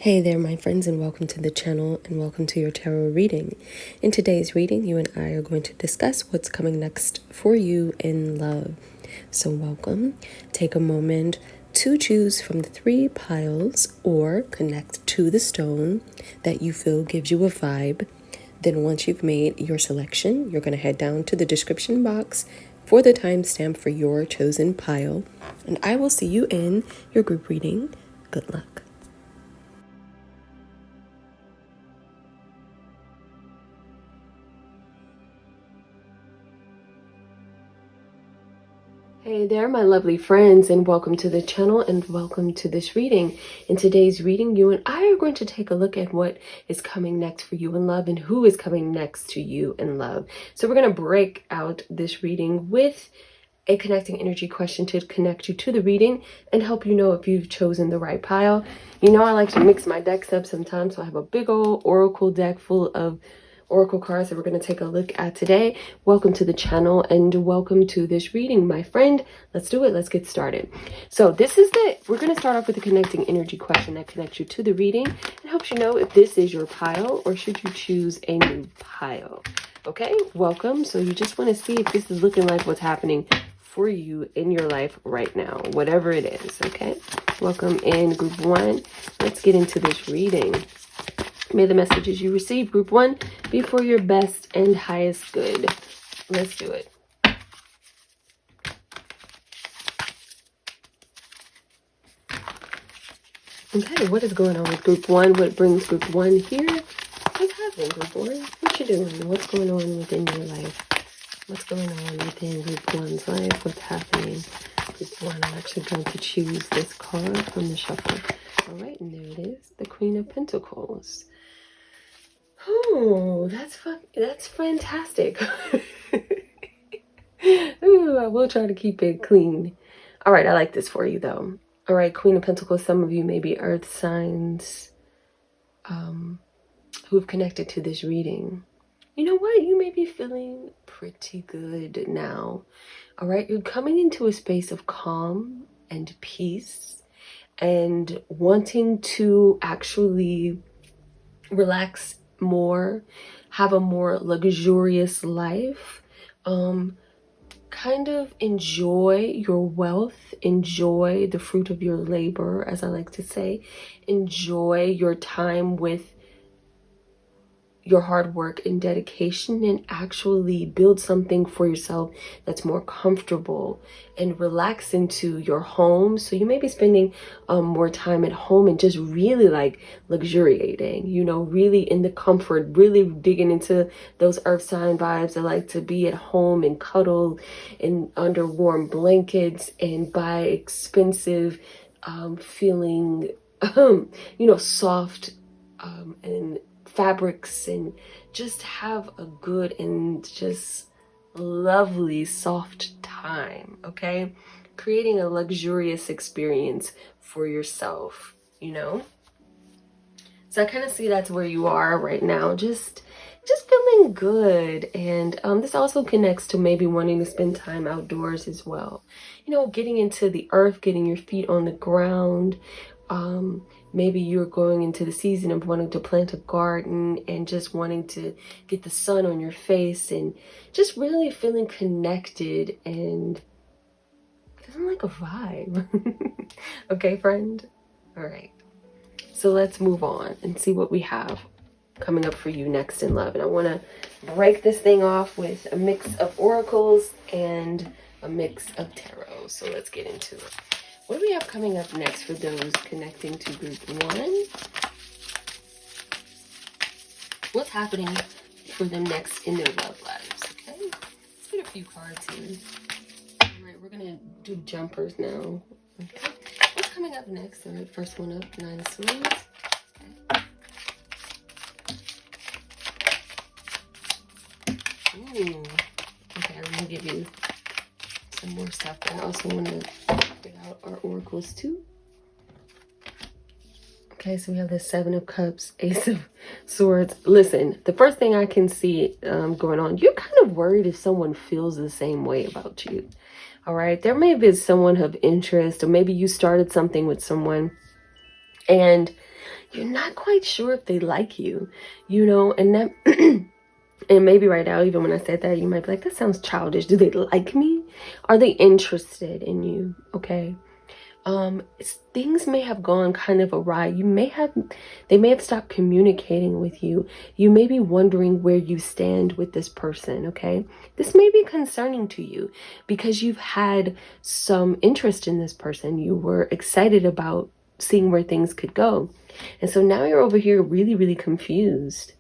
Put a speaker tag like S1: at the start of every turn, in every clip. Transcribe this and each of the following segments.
S1: Hey there, my friends, and welcome to the channel and welcome to your tarot reading. In today's reading, you and I are going to discuss what's coming next for you in love. So welcome. Take a moment to choose from the 3 piles or connect to the stone that you feel gives you a vibe. Then once you've made your selection, you're going to head down to the description box for the timestamp for your chosen pile. And I will see you in your group reading. Good luck. Hey there, my lovely friends, and welcome to the channel and welcome to this reading. In today's reading, you and I are going to take a look at what is coming next for you in love and who is coming next to you in love. So we're going to break out this reading with a connecting energy question to connect you to the reading and help you know if you've chosen the right pile. You know, I like to mix my decks up sometimes, so I have a big old oracle deck full of oracle cards that we're going to take a look at today. Welcome to the channel and welcome to this reading, my friend. Let's do it. Let's get started. So we're going to start off with a connecting energy question that connects you to the reading and helps you know if this is your pile or should you choose a new pile. Okay, welcome. So you just want to see if this is looking like what's happening for you in your life right now, whatever it is. Okay, welcome in group 1. Let's get into this reading. May the messages you receive, group 1, be for your best and highest good. Let's do it. Okay, what is going on with group 1? What brings group 1 here? What's happening, group 1? What you doing? What's going on within your life? What's going on within group 1's life? What's happening? Group 1, I'm actually going to choose this card from the shuffle. All right, and there it is, the Queen of Pentacles. Oh, that's fantastic. Ooh, I will try to keep it clean. All right, I like this for you though. All right, Queen of Pentacles, some of you may be earth signs who have connected to this reading. You know what? You may be feeling pretty good now. All right, you're coming into a space of calm and peace and wanting to actually relax more, have a more luxurious life, kind of enjoy your wealth, enjoy the fruit of your labor, as I like to say, enjoy your time with your hard work and dedication and actually build something for yourself that's more comfortable and relax into your home. So you may be spending more time at home and just really like luxuriating, you know, really in the comfort, really digging into those earth sign vibes. I like to be at home and cuddle and under warm blankets and buy expensive feeling you know, soft and fabrics and just have a good and just lovely soft time. Okay, creating a luxurious experience for yourself, you know. So I kind of see that's where you are right now, just feeling good. And this also connects to maybe wanting to spend time outdoors as well, you know, getting into the earth, getting your feet on the ground. Maybe you're going into the season of wanting to plant a garden and just wanting to get the sun on your face and just really feeling connected and feeling like a vibe. Okay, friend? All right. So let's move on and see what we have coming up for you next in love. And I want to break this thing off with a mix of oracles and a mix of tarot. So let's get into it. What do we have coming up next for those connecting to group 1? What's happening for them next in their love lives? Okay, let's get a few cards here. All right, we're gonna do jumpers now. Okay, what's coming up next? All right, first one up, 9 of Swords. Okay. Ooh. Okay, let me give you some more stuff. I also want to get out our oracles too. Okay, so we have the 7 of Cups, Ace of Swords. Listen, the first thing I can see going on, you're kind of worried if someone feels the same way about you. All right, there may be someone of interest, or maybe you started something with someone and you're not quite sure if they like you, you know, and that and maybe right now, even when I said that, you might be like, that sounds childish. Do they like me? Are they interested in you? Okay. Things may have gone kind of awry. They may have stopped communicating with you. You may be wondering where you stand with this person. Okay. This may be concerning to you because you've had some interest in this person. You were excited about seeing where things could go. And so now you're over here really, really confused.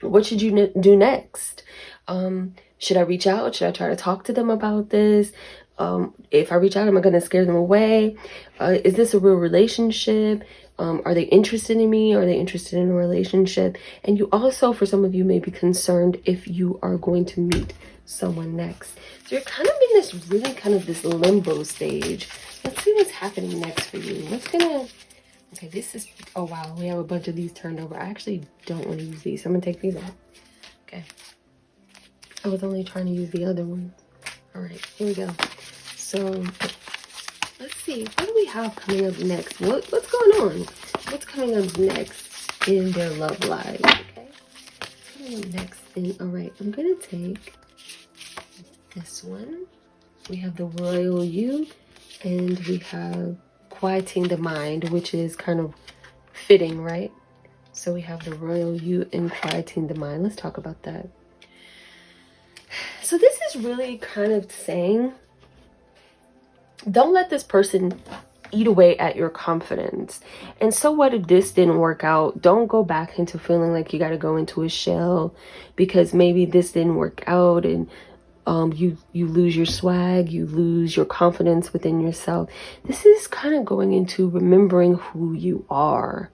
S1: What should you do next? Should I reach out? Should I try to talk to them about this? If I reach out, am I going to scare them away? Is this a real relationship? Are they interested in me? Are they interested in a relationship? And you also, for some of you, may be concerned if you are going to meet someone next. So you're kind of in this really kind of this limbo stage. Let's see what's happening next for you. Okay, this is, oh wow, we have a bunch of these turned over. I actually don't want to use these. I'm gonna take these out. Okay. I was only trying to use the other one. All right, here we go. So let's see, what do we have coming up next? What's going on? What's coming up next in their love life? Okay. What's coming up next all right, I'm gonna take this one. We have the Royal You, and we have Quieting the Mind, which is kind of fitting, right? So we have the Royal You and Quieting the Mind. Let's talk about that. So this is really kind of saying, don't let this person eat away at your confidence. And so what if this didn't work out? Don't go back into feeling like you got to go into a shell because maybe this didn't work out, and you lose your swag, you lose your confidence within yourself. This is kind of going into remembering who you are.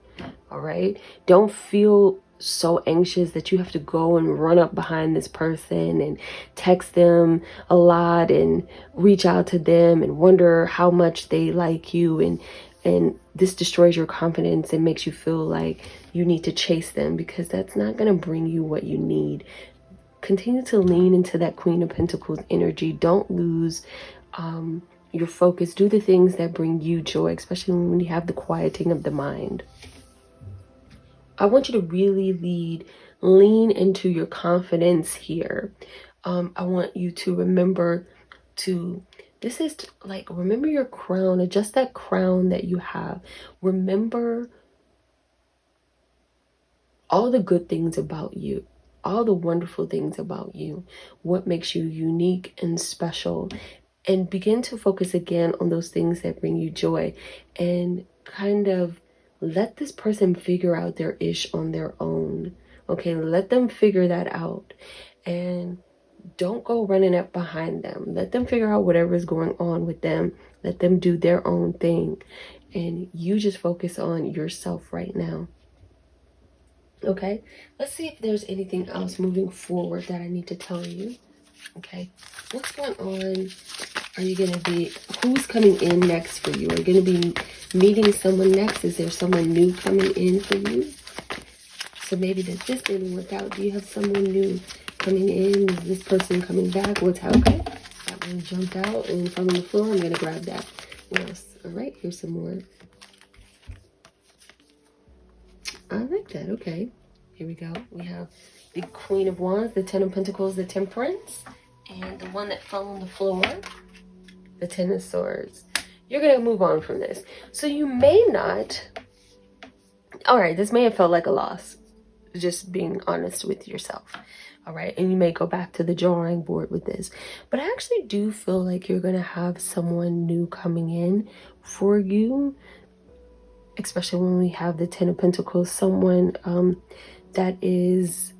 S1: All right. Don't feel so anxious that you have to go and run up behind this person and text them a lot and reach out to them and wonder how much they like you, and this destroys your confidence and makes you feel like you need to chase them, because that's not going to bring you what you need. Continue to lean into that Queen of Pentacles energy. Don't lose your focus. Do the things that bring you joy, especially when you have the quieting of the mind. I want you to really lean into your confidence here. I want you to remember remember your crown, adjust that crown that you have. Remember all the good things about you, all the wonderful things about you, what makes you unique and special, and begin to focus again on those things that bring you joy, and kind of let this person figure out their ish on their own. Okay, let them figure that out, and don't go running up behind them. Let them figure out whatever is going on with them. Let them do their own thing, and you just focus on yourself right now. Okay, let's see if there's anything else moving forward that I need to tell you. Okay, what's going on? Are you going to be, who's coming in next for you? Are you going to be meeting someone next? Is there someone new coming in for you? So maybe that this didn't work out. Do you have someone new coming in? Is this person coming back? What's happening? That one jumped out and fell on the floor. I'm going to grab that. What else? All right, here's some more. I like that. Okay, here we go. We have the Queen of Wands, the Ten of Pentacles, the Temperance, and the one that fell on the floor, the Ten of Swords. You're going to move on from this. So you may not, all right, this may have felt like a loss, just being honest with yourself. All right, and you may go back to the drawing board with this. But I actually do feel like you're going to have someone new coming in for you, especially when we have the Ten of Pentacles, someone that is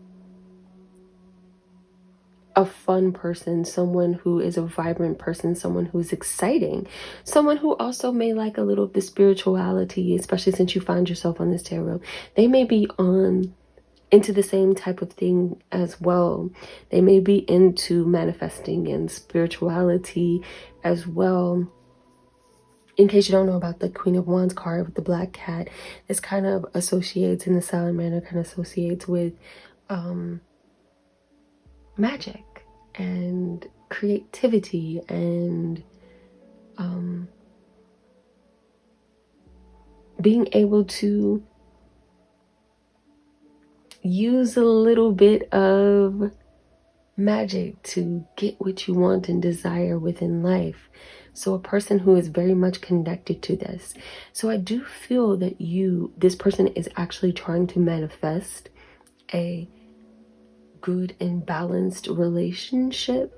S1: a fun person, someone who is a vibrant person, someone who's exciting, someone who also may like a little of the spirituality, especially since you find yourself on this tarot. They may be into the same type of thing as well. They may be into manifesting and spirituality as well. In case you don't know about the Queen of Wands card with the black cat, this kind of associates in the silent manner, kind of associates with magic and creativity and being able to use a little bit of magic to get what you want and desire within life. So a person who is very much connected to this. So I do feel that this person is actually trying to manifest a good and balanced relationship.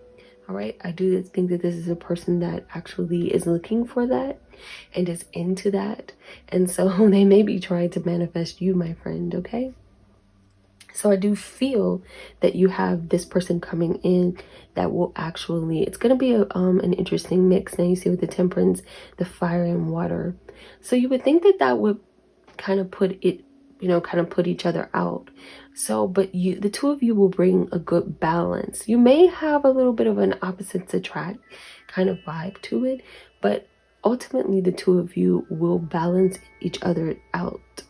S1: All right, I do think that this is a person that actually is looking for that and is into that. And so they may be trying to manifest you, my friend, okay? So I do feel that you have this person coming in that will actually, it's going to be an interesting mix. Now you see with the temperance, the fire and water. So you would think that that would kind of put it, kind of put each other out. So, but the two of you will bring a good balance. You may have a little bit of an opposites attract kind of vibe to it, but ultimately the two of you will balance each other out.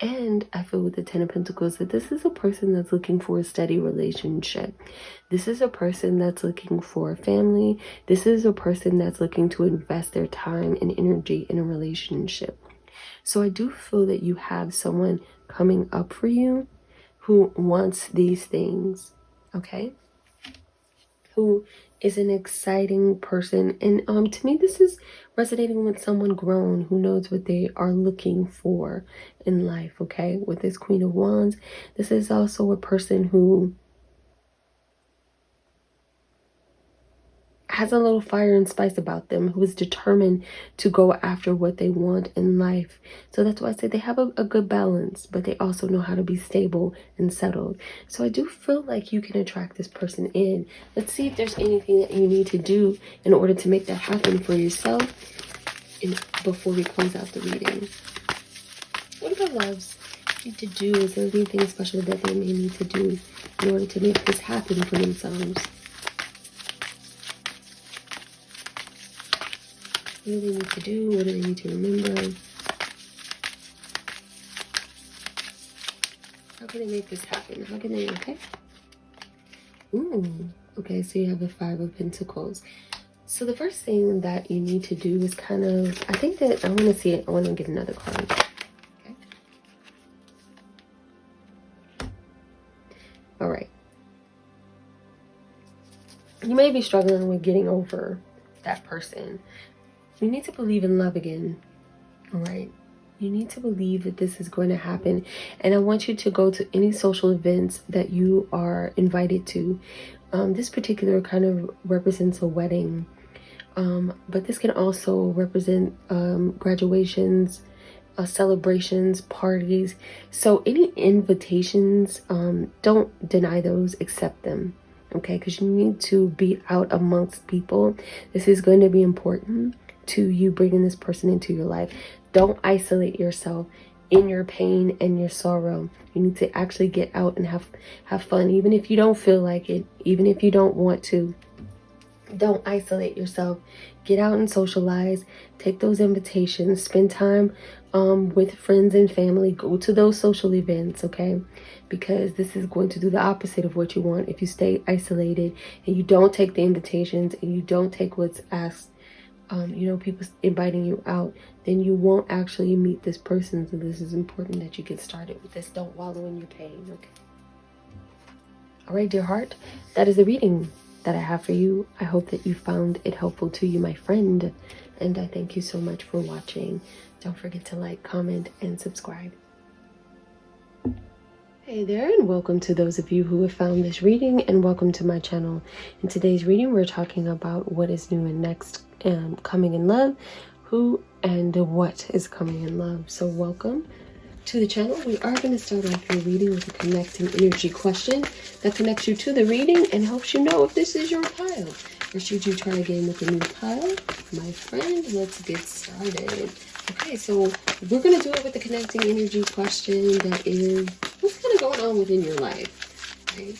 S1: And I feel with the Ten of Pentacles that this is a person that's looking for a steady relationship. This is a person that's looking for a family. This is a person that's looking to invest their time and energy in a relationship. So I do feel that you have someone coming up for you who wants these things, okay? Who is an exciting person. And to me, this is resonating with someone grown who knows what they are looking for in life, okay? With this Queen of Wands, this is also a person who has a little fire and spice about them, who is determined to go after what they want in life. So that's why I say they have a good balance, but they also know how to be stable and settled. So I do feel like you can attract this person in. Let's see if there's anything that you need to do in order to make that happen for yourself before we close out the reading. What do my loves need to do? Is there anything special that they may need to do in order to make this happen for themselves? What do they need to do? What do they need to remember? How can they make this happen? How can they, okay? Ooh, okay, so you have the Five of Pentacles. So the first thing that you need to do is kind of, I think that I want to see it. I want to get another card. Okay. All right. You may be struggling with getting over that person. You need to believe in love again, all right? You need to believe that this is going to happen. And I want you to go to any social events that you are invited to. This particular kind of represents a wedding, but this can also represent graduations, celebrations, parties. So any invitations, don't deny those, accept them, okay? Because you need to be out amongst people. This is going to be important to you bringing this person into your life. Don't isolate yourself in your pain and your sorrow. You need to actually get out and have fun, even if you don't feel like it, even if you don't want to. Don't isolate yourself. Get out and socialize. Take those invitations. Spend time with friends and family. Go to those social events, okay? Because this is going to do the opposite of what you want. If you stay isolated and you don't take the invitations and you don't take what's asked, people inviting you out, then you won't actually meet this person. So this is important that you get started with this. Don't wallow in your pain, okay? All right, dear heart, that is the reading that I have for you. I hope that you found it helpful to you, my friend. And I thank you so much for watching. Don't forget to like, comment, and subscribe. Hey there, and welcome to those of you who have found this reading, and welcome to my channel. In today's reading, we're talking about what is new and next coming in love, who and what is coming in love. So welcome to the channel. We are going to start off your reading with a connecting energy question that connects you to the reading and helps you know if this is your pile. Or should you try again with a new pile? My friend, let's get started. Okay, so we're going to do it with the connecting energy question that is, what's kind of going on within your life? Okay?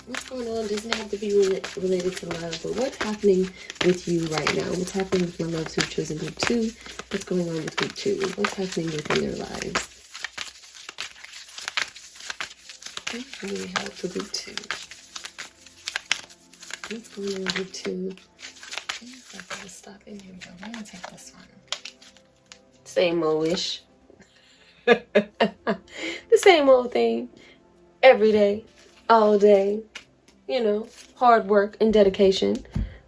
S1: What's going on doesn't have to be related to love, but what's happening with you right now? What's happening with my loves who've chosen group 2? What's going on with group 2? What's happening within their lives? Okay, and we have for group 2. What's going on with group 2? Okay, so I've got to stop in here. We're going to take this one. Same old-ish. The same old thing. every day, all day, you know, hard work and dedication.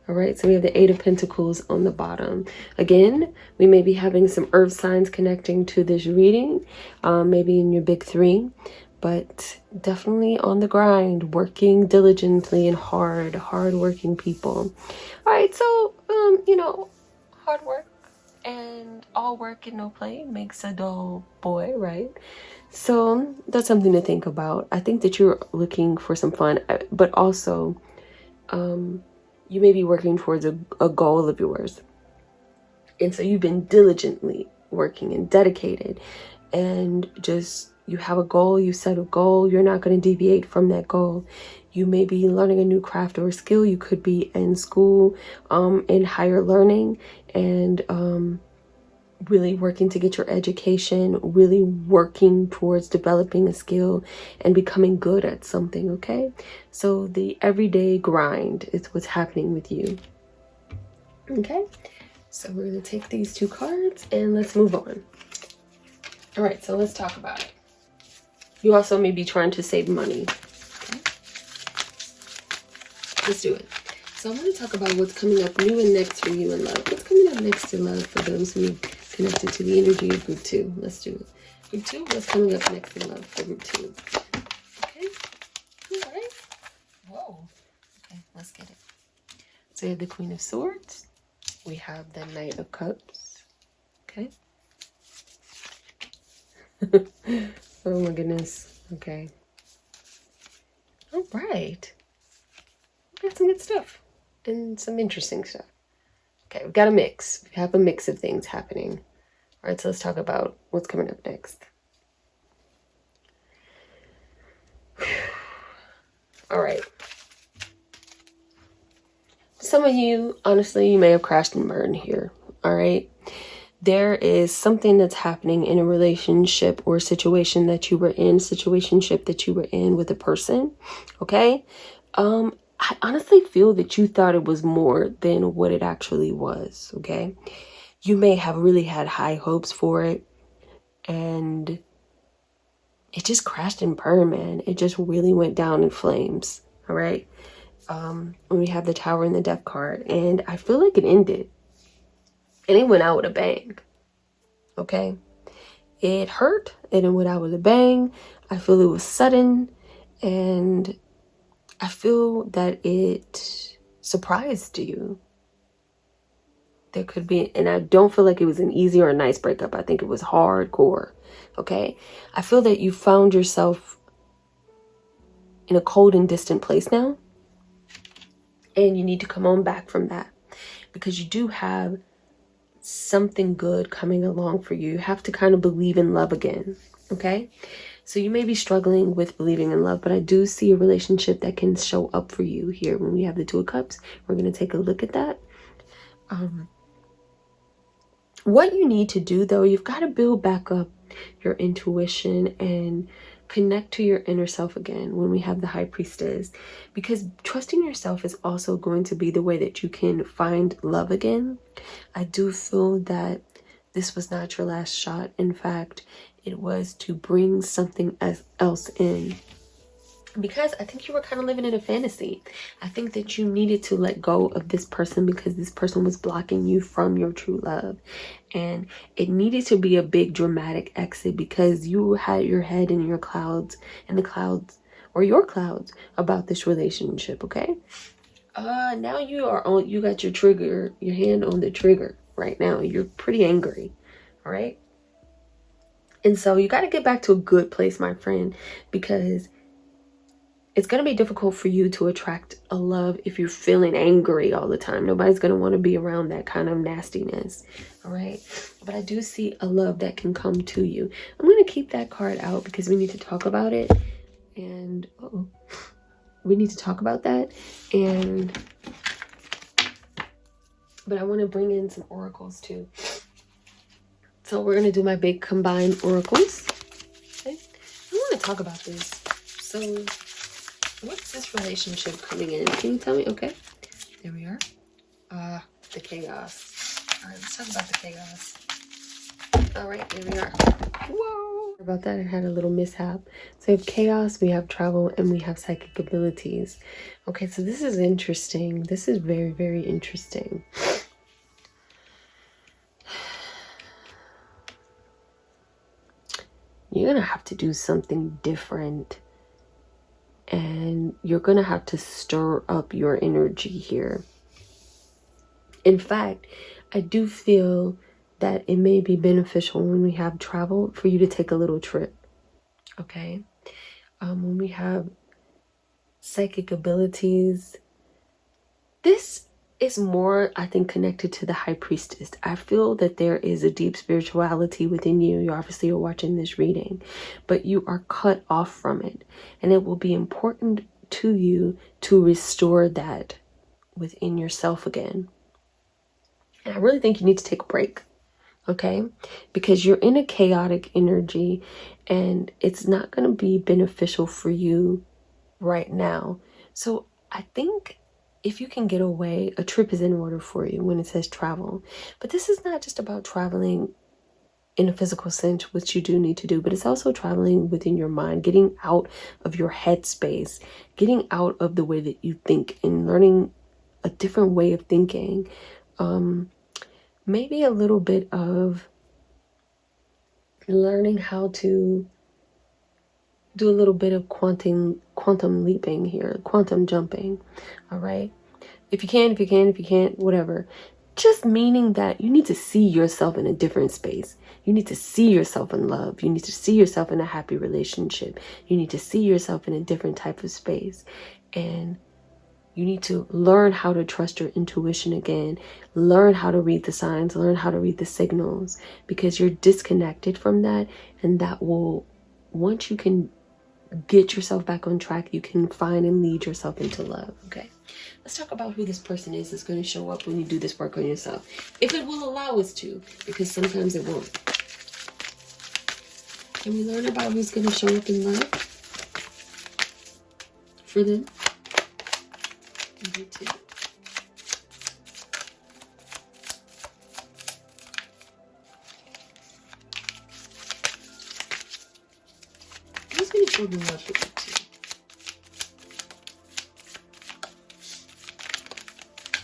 S1: All right, so we have the Eight of Pentacles on the bottom. Again, we may be having some earth signs connecting to this reading, maybe in your big three, but definitely on the grind, working diligently and hard-working people. All right, so, you know, hard work and all work and no play makes a dull boy, right? So that's something to think about. I think that you're looking for some fun, but also, you may be working towards a goal of yours. And so you've been diligently working and dedicated, and just, you have a goal, you set a goal, you're not going to deviate from that goal. You may be learning a new craft or skill. You could be in school, in higher learning, and really working to get your education, really working towards developing a skill and becoming good at something, okay? So the everyday grind is what's happening with you, okay? So we're going to take these two cards and let's move on. All right, so let's talk about it. You also may be trying to save money, okay? Let's do it. So I want to talk about what's coming up new and next for you in love. What's coming up next in love for those who connected to the energy of group 2. Let's do it. Group 2, what's coming up next in love for group 2? Okay. All right. Whoa. Okay, let's get it. So we have the Queen of Swords. We have the Knight of Cups. Okay. Oh my goodness. Okay. All right. We got some good stuff and some interesting stuff. Okay, we've got a mix. We have a mix of things happening. All right, so let's talk about what's coming up next. All right. Some of you, honestly, you may have crashed and burned here. All right. There is something that's happening in a relationship or situation that you were in, with a person. Okay. I honestly feel that you thought it was more than what it actually was, okay? You may have really had high hopes for it, and it just crashed and burned, man. It just really went down in flames, all right? When we have the Tower and the Death card, and I feel like it ended, and it went out with a bang, okay? It hurt, and it went out with a bang. I feel it was sudden, and I feel that it surprised you. There could be, and I don't feel like it was an easy or a nice breakup. I think it was hardcore, okay? I feel that you found yourself in a cold and distant place now, and you need to come on back from that, because you do have something good coming along for you. You have to kind of believe in love again, okay? So you may be struggling with believing in love, but I do see a relationship that can show up for you here. When we have the Two of Cups, we're going to take a look at that. What you need to do, though, you've got to build back up your intuition and connect to your inner self again when we have the High Priestess, because trusting yourself is also going to be the way that you can find love again. I do feel that this was not your last shot. In fact, it was to bring something else in, because I think you were kind of living in a fantasy. I think that you needed to let go of this person because this person was blocking you from your true love. And it needed to be a big dramatic exit because you had your head in your clouds, your clouds about this relationship, okay? Now you got your hand on the trigger right now. You're pretty angry, all right? And so you got to get back to a good place, my friend, because it's going to be difficult for you to attract a love if you're feeling angry all the time. Nobody's going to want to be around that kind of nastiness, all right? But I do see a love that can come to you. I'm going to keep that card out because we need to talk about it. And we need to talk about that. But I want to bring in some oracles too. So we're going to do my big combined oracles. Okay? I want to talk about this. So what's this relationship coming in? Can you tell me? Okay, there we are. The chaos. All right, let's talk about the chaos. All right, here we are. Whoa. About that, I had a little mishap. So we have chaos, we have travel, and we have psychic abilities. Okay, so this is interesting. This is very, very interesting. You're gonna have to do something different, and you're gonna have to stir up your energy here. In fact, I do feel that it may be beneficial when we have travel for you to take a little trip. Okay, when we have psychic abilities, this is more, I think, connected to the high priestess. I feel that there is a deep spirituality within you. You obviously are watching this reading, but you are cut off from it, and it will be important to you to restore that within yourself again. And I really think you need to take a break. Okay, because you're in a chaotic energy and it's not going to be beneficial for you right now. So I think if you can get away, a trip is in order for you when it says travel. But this is not just about traveling in a physical sense, which you do need to do, but it's also traveling within your mind, getting out of your headspace, getting out of the way that you think and learning a different way of thinking. Maybe a little bit of learning how to do a little bit of quantum leaping here, quantum jumping. All right. If you can't, whatever. Just meaning that you need to see yourself in a different space. You need to see yourself in love. You need to see yourself in a happy relationship. You need to see yourself in a different type of space. And you need to learn how to trust your intuition again. Learn how to read the signs. Learn how to read the signals, because you're disconnected from that. And that will, once you can get yourself back on track, you can find and lead yourself into love. Okay, let's talk about who this person is that's going to show up when you do this work on yourself, if it will allow us to, because sometimes it won't. Can we learn about who's going to show up in love for them? You too. Who's going to show them love for you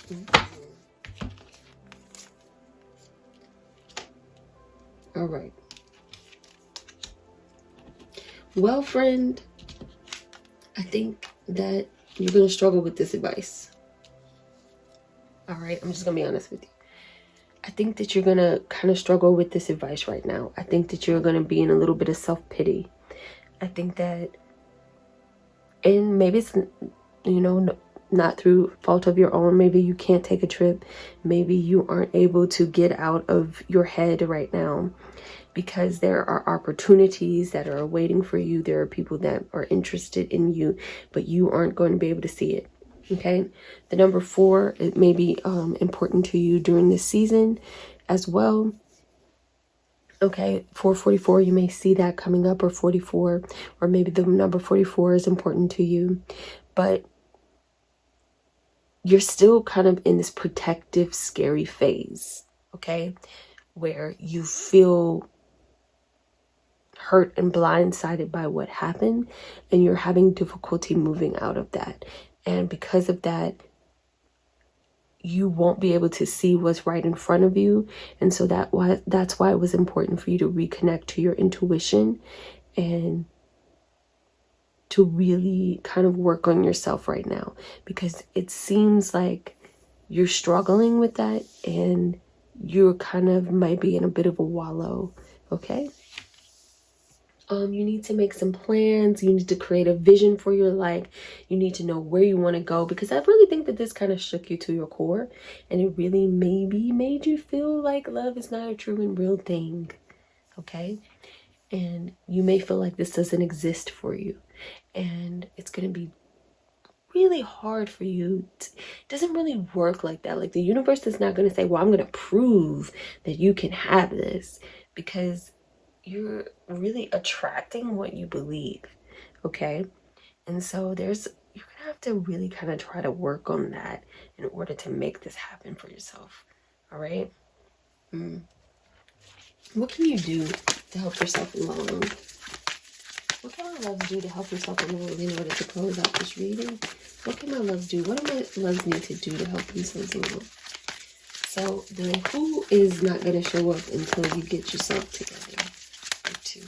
S1: too? All right. Well, friend, I think that you're going to struggle with this advice. All right. I'm just going to be honest with you. I think that you're going to kind of struggle with this advice right now. I think that you're going to be in a little bit of self-pity. I think that, and maybe it's, not through fault of your own. Maybe you can't take a trip. Maybe you aren't able to get out of your head right now, because there are opportunities that are waiting for you. There are people that are interested in you, but you aren't going to be able to see it. Okay. The number 4, it may be important to you during this season as well. Okay, 444, you may see that coming up, or 44, or maybe the number 44 is important to you, but you're still kind of in this protective, scary phase, okay, where you feel hurt and blindsided by what happened, and you're having difficulty moving out of that. And because of that, you won't be able to see what's right in front of you. And so that's why it was important for you to reconnect to your intuition and to really kind of work on yourself right now, because it seems like you're struggling with that and you're kind of might be in a bit of a wallow. Okay. You need to make some plans. You need to create a vision for your life. You need to know where you want to go, because I really think that this kind of shook you to your core, and it really maybe made you feel like love is not a true and real thing. Okay. And you may feel like this doesn't exist for you, and it's going to be really hard for you. It doesn't really work like that. Like, the universe is not going to say, well, I'm going to prove that you can have this, because you're really attracting what you believe. Okay. And so you're gonna have to really kind of try to work on that in order to make this happen for yourself. All right. What can you do to help yourself along? What can my loves do to help yourself along in order to close out this reading? What can my loves do? What do my loves need to do to help themselves along? So the who is not going to show up until you get yourself together. Or two.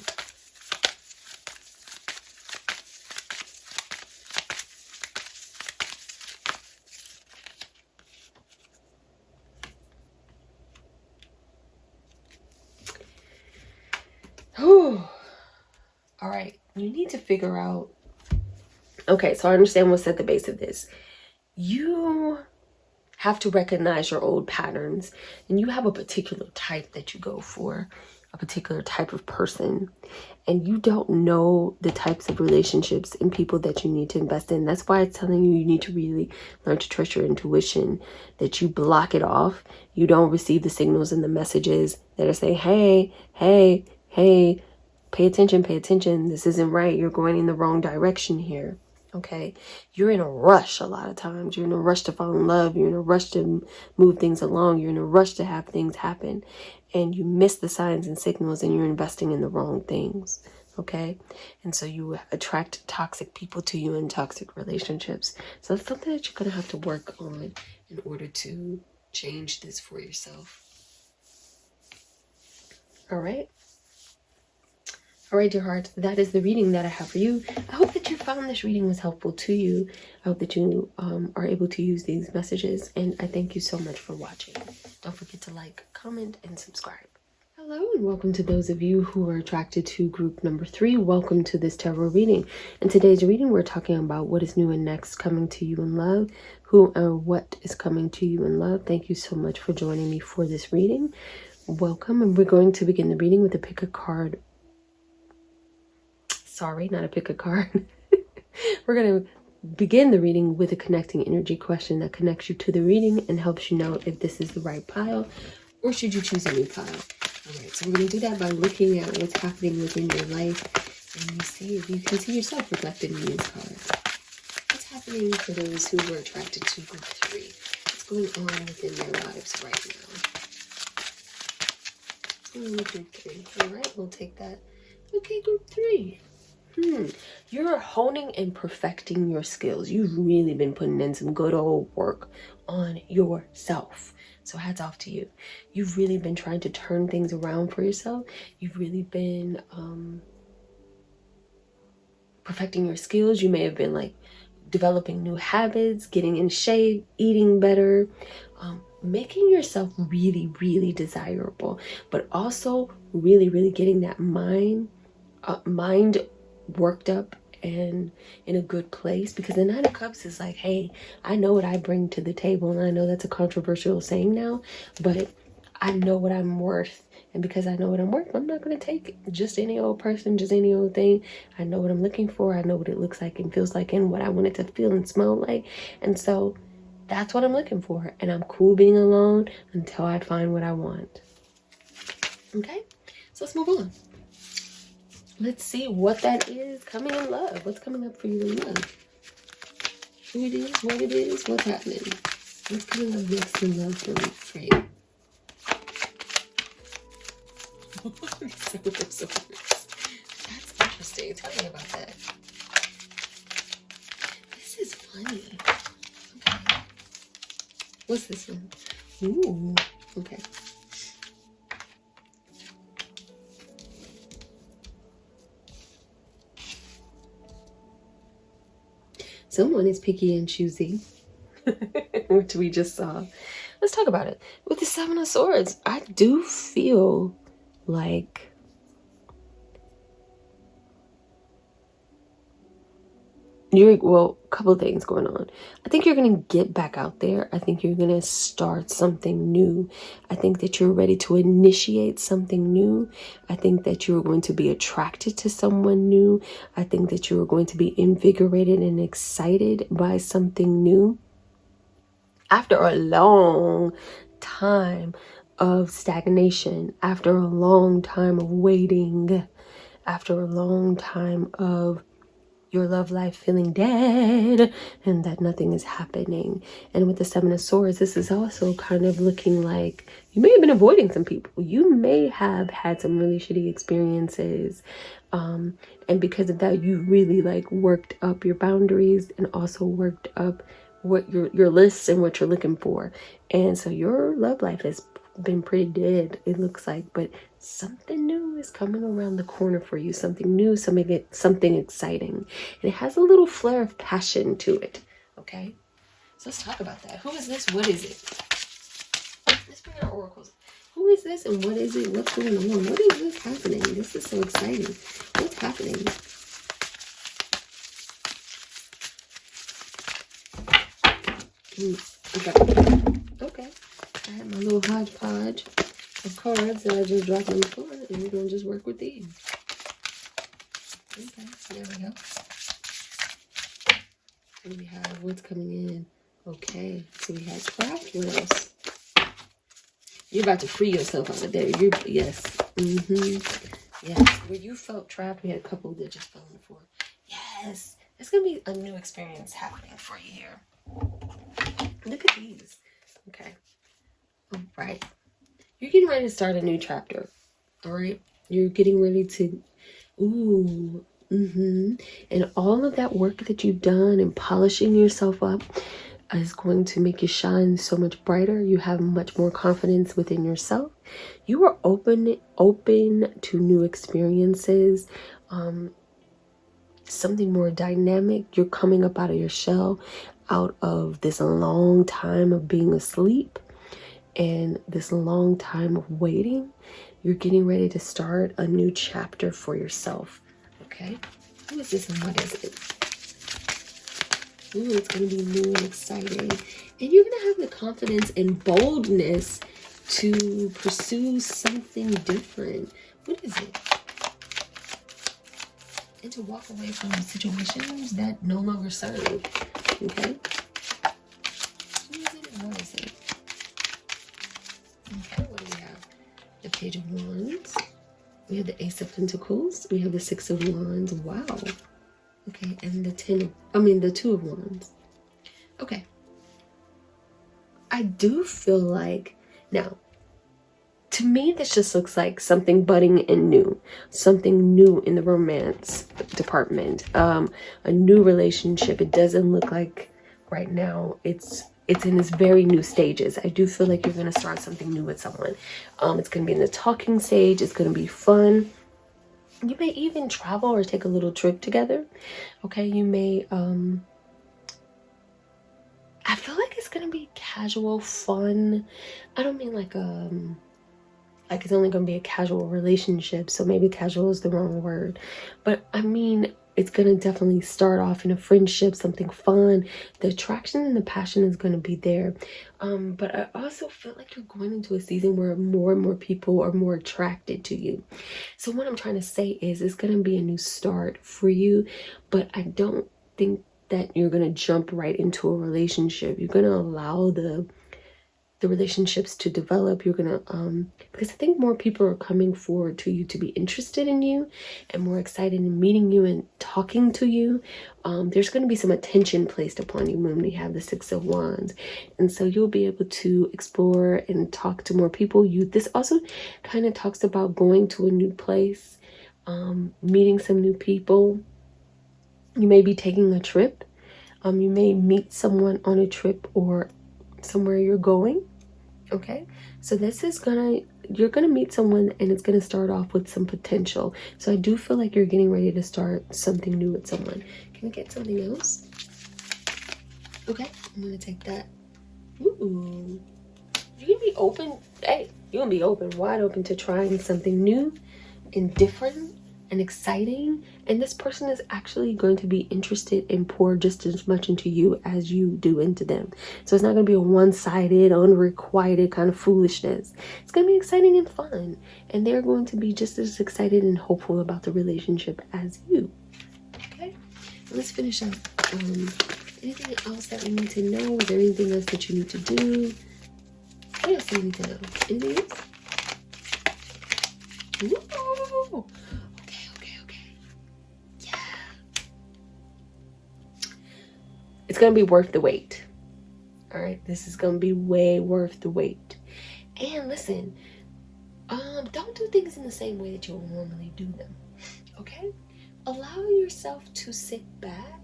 S1: Whew. All right, you need to figure out. Okay, so I understand what's at the base of this. You have to recognize your old patterns, and you have a particular type that you go for, a particular type of person, and you don't know the types of relationships and people that you need to invest in. That's why it's telling you need to really learn to trust your intuition, that you block it off. You don't receive the signals and the messages that are saying, hey, hey, hey, pay attention, this isn't right, you're going in the wrong direction here. Okay, you're in a rush a lot of times. You're in a rush to fall in love. You're in a rush to move things along. You're in a rush to have things happen. And you miss the signs and signals, and you're investing in the wrong things. Okay, and so you attract toxic people to you in toxic relationships. So that's something that you're going to have to work on in order to change this for yourself. All right. All right, dear heart, that is the reading that I have for you. I hope that you found this reading was helpful to you. I hope that you are able to use these messages, and I thank you so much for watching. Don't forget to like, comment, and subscribe. Hello, and welcome to those of you who are attracted to group number 3. Welcome to this tarot reading. In today's reading, we're talking about what is new and next coming to you in love. Who or what is coming to you in love. Thank you so much for joining me for this reading. Welcome, and we're going to begin the reading with a pick a card. Sorry, not a pick a card. We're going to begin the reading with a connecting energy question that connects you to the reading and helps you know if this is the right pile or should you choose a new pile. All right, so we're going to do that by looking at what's happening within your life, and you see if you can see yourself reflected in these cards. What's happening for those who were attracted to group 3? What's going on within their lives right now? What's going on with group 3? All right, we'll take that. Okay, group 3. You're honing and perfecting your skills. You've really been putting in some good old work on yourself. So hats off to you. You've really been trying to turn things around for yourself. You've really been perfecting your skills. You may have been like developing new habits, getting in shape, eating better, making yourself really, really desirable, but also really, really getting that mind worked up and in a good place, because the 9 of Cups is like, hey, I know what I bring to the table, and I know that's a controversial saying now, but I know what I'm worth, and because I know what I'm worth, I'm not going to take just any old person, just any old thing. I know what I'm looking for. I know what it looks like and feels like and what I want it to feel and smell like, and so that's what I'm looking for, and I'm cool being alone until I find what I want. Okay, so let's move on. Let's see what that is coming in love. What's coming up for you in love? Who it is, what it is, what's happening. What's coming up next in love for you? That's interesting. Tell me about that. This is funny. Okay. What's this one? Ooh, okay. Someone is picky and choosy, which we just saw. Let's talk about it. With the 7 of Swords, I do feel like a couple of things going on. I think you're going to get back out there. I think you're going to start something new. I think that you're ready to initiate something new. I think that you're going to be attracted to someone new. I think that you're going to be invigorated and excited by something new. After a long time of stagnation, after a long time of waiting, after a long time of your love life feeling dead and that nothing is happening. And with the Seven of Swords, this is also kind of looking like you may have been avoiding some people. You may have had some really shitty experiences. And because of that, you really like worked up your boundaries and also worked up what your lists and what you're looking for. And so your love life has been pretty dead, it looks like, but something new is coming around the corner for you. Something new, something exciting. And it has a little flare of passion to it. Okay, so let's talk about that. Who is this? What is it? Let's bring our oracles. Who is this and what is it? What's going on? What is this happening? This is so exciting. What's happening? Okay. I have my little hodgepodge of cards that I just dropped on the floor, and we're going to just work with these. Okay, there we go. And we have what's coming in. Okay, so we had craft. What else? You're about to free yourself out of there. Yes. Yes. Where you felt trapped, we had a couple that just fell on the floor. Yes. There's going to be a new experience happening for you here. Look at these. Okay. All right. You're getting ready to start a new chapter. All right. You're getting ready to, and all of that work that you've done and polishing yourself up is going to make you shine so much brighter. You have much more confidence within yourself. You are open to new experiences, something more dynamic. You're coming up out of your shell, out of this long time of being asleep and this long time of waiting. You're getting ready to start a new chapter for yourself. Okay, who is this and what is it? Ooh, it's going to be new and exciting. And you're going to have the confidence and boldness to pursue something different. What is it? And to walk away from situations that no longer serve. Okay? Who is it and what is it? Okay, what do we have? The Page of Wands. We have the Ace of Pentacles. We have the Six of Wands. Wow. Okay, and the Two of Wands. Okay. I do feel like, now, to me, this just looks like something budding and new. Something new in the romance department. A new relationship. It doesn't look like right now it's in its very new stages. I do feel like you're going to start something new with someone. It's going to be in the talking stage. It's going to be fun. You may even travel or take a little trip together. Okay, you may, I feel like it's going to be casual, fun. I don't mean like it's only going to be a casual relationship. So maybe casual is the wrong word. But I mean, it's going to definitely start off in a friendship, something fun. The attraction and the passion is going to be there. But I also feel like you're going into a season where more and more people are more attracted to you. So what I'm trying to say is it's going to be a new start for you. But I don't think that you're going to jump right into a relationship. You're going to allow the relationships to develop. You're gonna because I think more people are coming forward to you to be interested in you and more excited in meeting you and talking to you. There's going to be some attention placed upon you when we have the Six of Wands, and so you'll be able to explore and talk to more people. This also kind of talks about going to a new place, meeting some new people. You may be taking a trip. You may meet someone on a trip or somewhere you're going. Okay, so you're gonna meet someone and it's gonna start off with some potential. So I do feel like you're getting ready to start something new with someone. Can we get something else? Okay, I'm gonna take that. Ooh, you're gonna be open. Hey, you're gonna be wide open to trying something new and different and exciting. And this person is actually going to be interested and pour just as much into you as you do into them. So it's not going to be a one-sided, unrequited kind of foolishness. It's going to be exciting and fun. And they're going to be just as excited and hopeful about the relationship as you. Okay, let's finish up. Anything else that we need to know? Is there anything else that you need to do? What else do you need to know? Anything else? Ooh. it's going to be worth the wait. All right, this is going to be way worth the wait. And listen, don't do things in the same way that you would normally do them. Okay? Allow yourself to sit back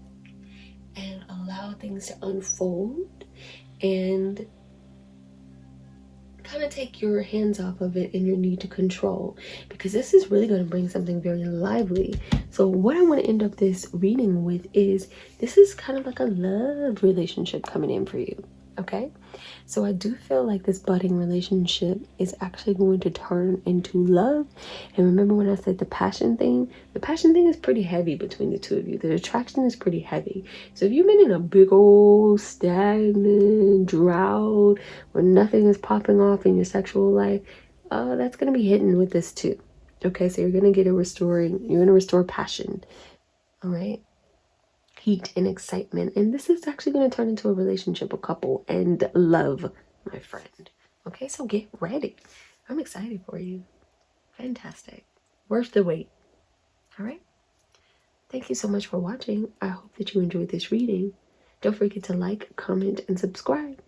S1: and allow things to unfold and kind of take your hands off of it and your need to control, because this is really going to bring something very lively. So what I want to end up this reading with is, this is kind of like a love relationship coming in for you. Okay, so I do feel like this budding relationship is actually going to turn into love. And remember when I said the passion thing is pretty heavy between the two of you. The attraction is pretty heavy. So if you've been in a big old stagnant drought where nothing is popping off in your sexual life, that's going to be hidden with this too. Okay, so you're going to restore passion. All right, heat and excitement, and this is actually going to turn into a relationship, a couple, and love, my friend. Okay, so get ready. I'm excited for you. Fantastic. Worth the wait. All right, thank you so much for watching. I hope that you enjoyed this reading. Don't forget to like, comment, and subscribe.